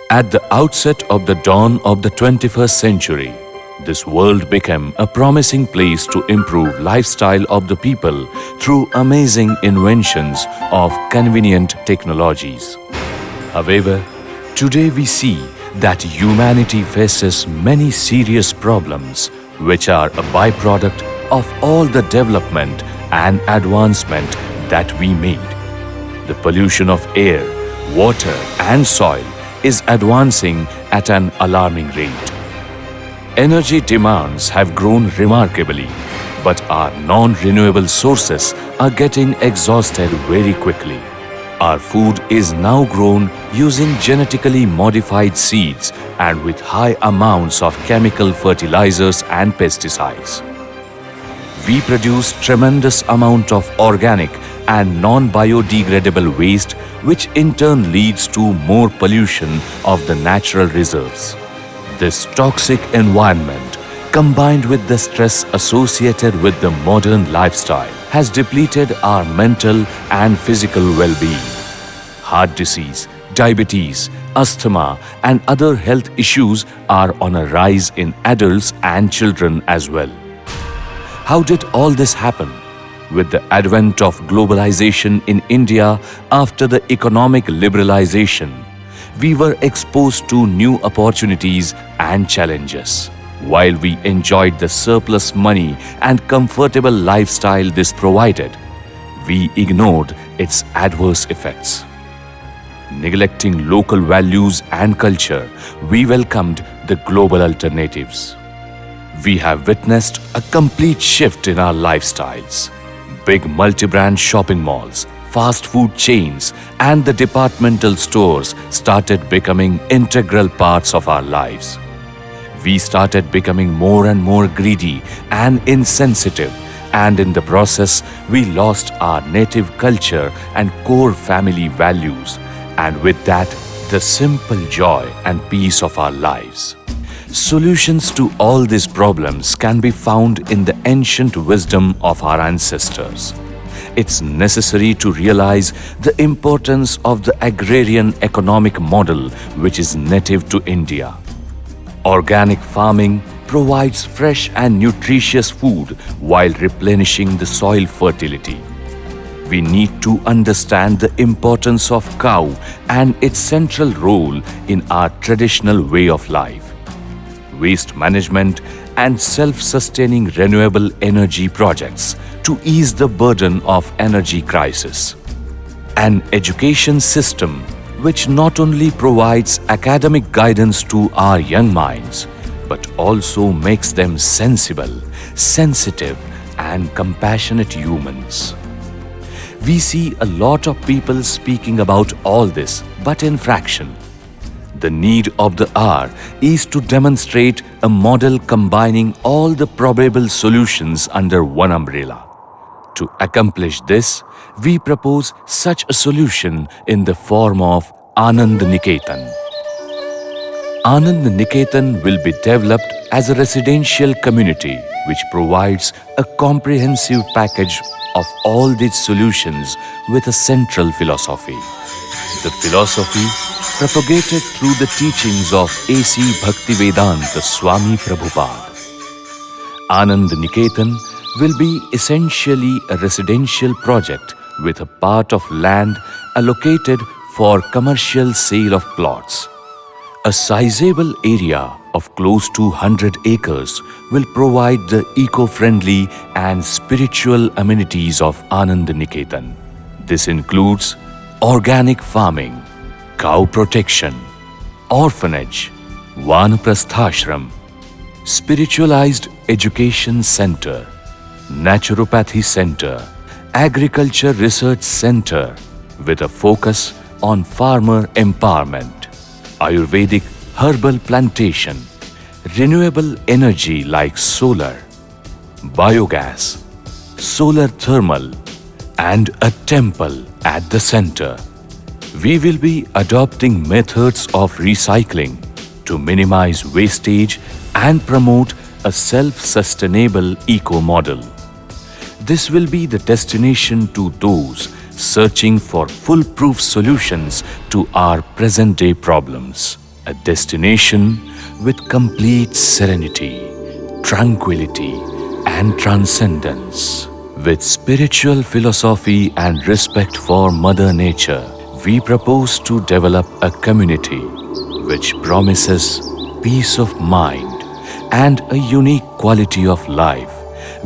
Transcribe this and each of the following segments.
At the outset of the dawn of the 21st century, this world became a promising place to improve lifestyle of the people through amazing inventions of convenient technologies. However, today we see that humanity faces many serious problems which are a byproduct of all the development and advancement that we made. The pollution of air, water and soil is advancing at an alarming rate. Energy demands have grown remarkably, but our non-renewable sources are getting exhausted very quickly. Our food is now grown using genetically modified seeds and with high amounts of chemical fertilizers and pesticides. We produce tremendous amount of organic and non-biodegradable waste, which in turn leads to more pollution of the natural reserves. This toxic environment, combined with the stress associated with the modern lifestyle, has depleted our mental and physical well-being. Heart disease, diabetes, asthma and other health issues are on a rise in adults and children as well. How did all this happen? With the advent of globalization in India after the economic liberalization, we were exposed to new opportunities and challenges. While we enjoyed the surplus money and comfortable lifestyle this provided, we ignored its adverse effects. Neglecting local values and culture, we welcomed the global alternatives. We have witnessed a complete shift in our lifestyles. Big multi-brand shopping malls, fast food chains and the departmental stores started becoming integral parts of our lives. We started becoming more and more greedy and insensitive, and in the process we lost our native culture and core family values, and with that the simple joy and peace of our lives. Solutions to all these problems can be found in the ancient wisdom of our ancestors. It's necessary to realize the importance of the agrarian economic model which is native to India. Organic farming provides fresh and nutritious food while replenishing the soil fertility. We need to understand the importance of cow and its central role in our traditional way of life. Waste management and self-sustaining renewable energy projects to ease the burden of energy crisis. An education system which not only provides academic guidance to our young minds, but also makes them sensible, sensitive and compassionate humans. We see a lot of people speaking about all this, but in fraction. The need of the hour is to demonstrate a model combining all the probable solutions under one umbrella. To accomplish this, we propose such a solution in the form of Anand Niketan. Anand Niketan will be developed as a residential community which provides a comprehensive package of all these solutions with a central philosophy. The philosophy propagated through the teachings of A.C. Bhaktivedanta Swami Prabhupada. Anand Niketan will be essentially a residential project with a part of land allocated for commercial sale of plots. A sizable area of close to 100 acres will provide the eco-friendly and spiritual amenities of Anand Niketan. This includes organic farming, cow protection, orphanage, Vanaprasthashram, spiritualized education center, naturopathy center, agriculture research center with a focus on farmer empowerment, Ayurvedic herbal plantation, renewable energy like solar, biogas, solar thermal, and a temple at the center. We will be adopting methods of recycling to minimize wastage and promote a self-sustainable eco-model. This will be the destination to those searching for foolproof solutions to our present-day problems. a destination with complete serenity, tranquility, and transcendence. With spiritual philosophy and respect for Mother Nature, we propose to develop a community which promises peace of mind and a unique quality of life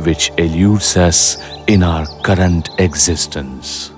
which eludes us in our current existence.